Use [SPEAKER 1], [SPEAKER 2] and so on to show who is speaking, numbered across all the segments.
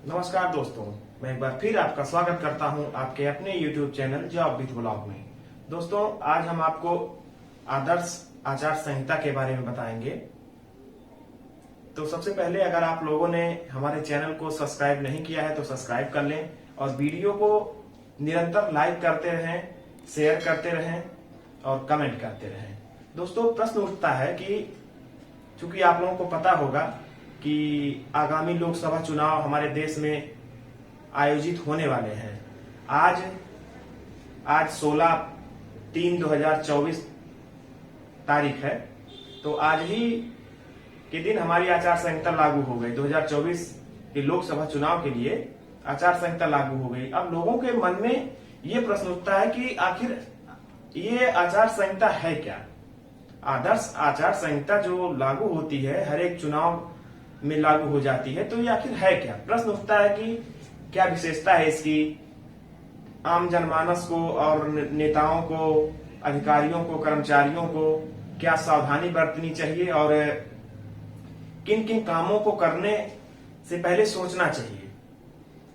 [SPEAKER 1] नमस्कार दोस्तों, मैं एक बार फिर आपका स्वागत करता हूं आपके अपने YouTube channel job with blog में। दोस्तों, आज हम आपको आदर्श आचार संहिता के बारे में बताएंगे। तो सबसे पहले अगर आप लोगों ने हमारे चैनल को सब्सक्राइब नहीं किया है तो सब्सक्राइब कर लें और वीडियो को निरंतर लाइक करते रहें, शेयर करते रहें और कमेंट करते रहें। दोस्तों, प्रश्न उठता है कि चूंकि आप लोगों को पता होगा कि आगामी लोकसभा चुनाव हमारे देश में आयोजित होने वाले हैं। आज 16/3/2024 तारीख है। तो आज ही के दिन हमारी आचार संहिता लागू हो गई। 2024 के लोकसभा चुनाव के लिए आचार संहिता लागू हो गई। अब लोगों के मन में ये प्रश्न उठता है कि आखिर ये आचार संहिता है क्या? आदर्श आचार संहिता जो लागू होती है, हर एक चुनाव में लागू हो जाती है, तो ये आखिर है क्या? प्रश्न उठता है कि क्या विशेषता है इसकी, आम जनमानस को और नेताओं को, अधिकारियों को, कर्मचारियों को क्या सावधानी बरतनी चाहिए और किन किन कामों को करने से पहले सोचना चाहिए,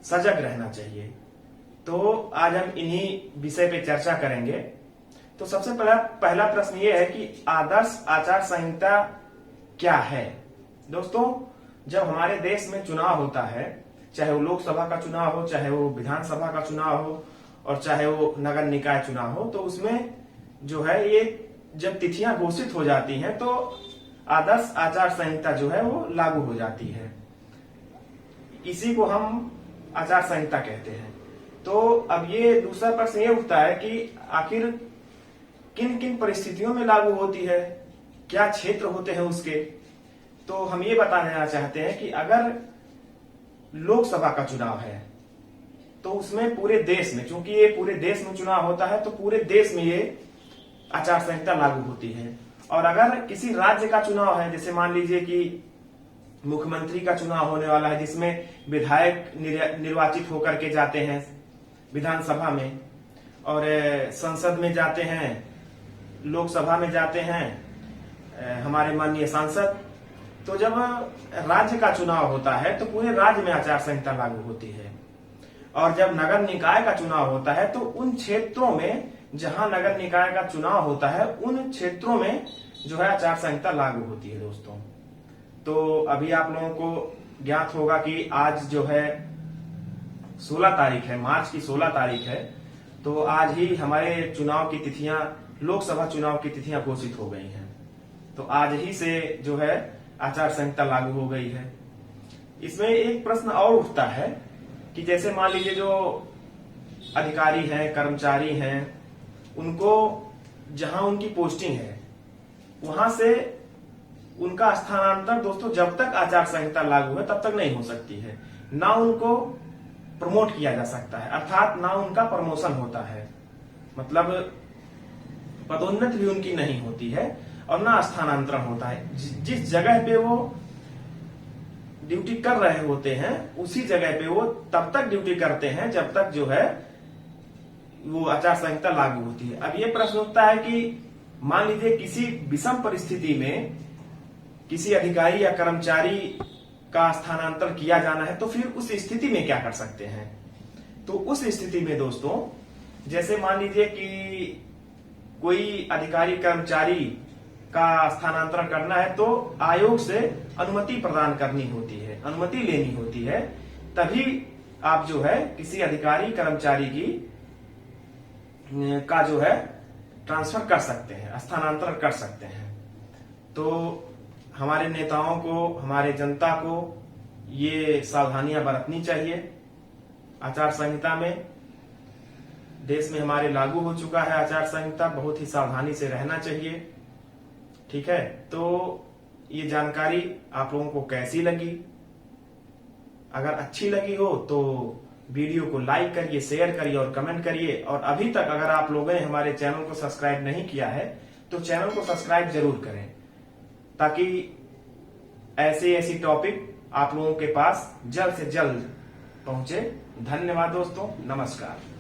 [SPEAKER 1] सजग रहना चाहिए। तो आज हम इन्हीं विषय पे चर्चा करेंगे। तो सबसे पहला प्रश्न ये है कि आदर्श आचार संहिता क्या है? दोस्तों, जब हमारे देश में चुनाव होता है, चाहे वो लोकसभा का चुनाव हो, चाहे वो विधानसभा का चुनाव हो और चाहे वो नगर निकाय चुनाव हो, तो उसमें जो है ये जब तिथियां घोषित हो जाती हैं तो आदर्श आचार संहिता जो है वो लागू हो जाती है। इसी को हम आचार संहिता कहते हैं। तो अब ये दूसरा प्रश्न ये उठता है कि आखिर किन किन परिस्थितियों में लागू होती है, क्या क्षेत्र होते हैं उसके। तो हम ये बताना चाहते हैं कि अगर लोकसभा का चुनाव है तो उसमें पूरे देश में, चूंकि ये पूरे देश में चुनाव होता है, तो पूरे देश में ये आचार संहिता लागू होती है। और अगर किसी राज्य का चुनाव है, जैसे मान लीजिए कि मुख्यमंत्री का चुनाव होने वाला है, जिसमें विधायक निर्वाचित होकर के जाते हैं विधानसभा में और संसद में जाते हैं, लोकसभा में जाते हैं हमारे माननीय सांसद। तो जब राज्य का चुनाव होता है तो पूरे राज्य में आचार संहिता लागू होती है। और जब नगर निकाय का चुनाव होता है तो उन क्षेत्रों में जहां नगर निकाय का चुनाव होता है, उन क्षेत्रों में जो है आचार संहिता लागू होती है। दोस्तों, तो अभी आप लोगों को ज्ञात होगा कि आज जो है 16 तारीख है, मार्च की 16 तारीख है। तो आज ही हमारे चुनाव की तिथियां, लोकसभा चुनाव की तिथियां घोषित हो गई हैं। तो आज ही से जो है आचार संहिता लागू हो गई है। इसमें एक प्रश्न और उठता है कि जैसे मान लीजिए जो अधिकारी हैं, कर्मचारी हैं, उनको जहां उनकी पोस्टिंग है वहां से उनका स्थानांतरण दोस्तों जब तक आचार संहिता लागू है तब तक नहीं हो सकती है। ना उनको प्रमोट किया जा सकता है, अर्थात ना उनका प्रमोशन होता है, मतलब पदोन्नति भी उनकी नहीं होती है और ना स्थानांतरण होता है। जिस जगह पे वो ड्यूटी कर रहे होते हैं उसी जगह पे वो तब तक ड्यूटी करते हैं जब तक जो है वो आचार संहिता लागू होती है। अब ये प्रश्न उठता है कि मान लीजिए किसी विषम परिस्थिति में किसी अधिकारी या कर्मचारी का स्थानांतरण किया जाना है, तो फिर उस स्थिति में क्या कर सकते हैं? तो उस स्थिति में दोस्तों, जैसे मान लीजिए कि कोई अधिकारी कर्मचारी का स्थानांतरण करना है तो आयोग से अनुमति प्रदान करनी होती है, अनुमति लेनी होती है, तभी आप जो है किसी अधिकारी कर्मचारी का जो है ट्रांसफर कर सकते हैं, स्थानांतरण कर सकते हैं। तो हमारे नेताओं को, हमारे जनता को ये सावधानियां बरतनी चाहिए। आचार संहिता में देश में हमारे लागू हो चुका है आचार संहिता, बहुत ही सावधानी से रहना चाहिए। ठीक है, तो ये जानकारी आप लोगों को कैसी लगी? अगर अच्छी लगी हो तो वीडियो को लाइक करिए, शेयर करिए और कमेंट करिए। और अभी तक अगर आप लोगों ने हमारे चैनल को सब्सक्राइब नहीं किया है तो चैनल को सब्सक्राइब जरूर करें, ताकि ऐसी टॉपिक आप लोगों के पास जल्द से जल्द पहुंचे। धन्यवाद दोस्तों, नमस्कार।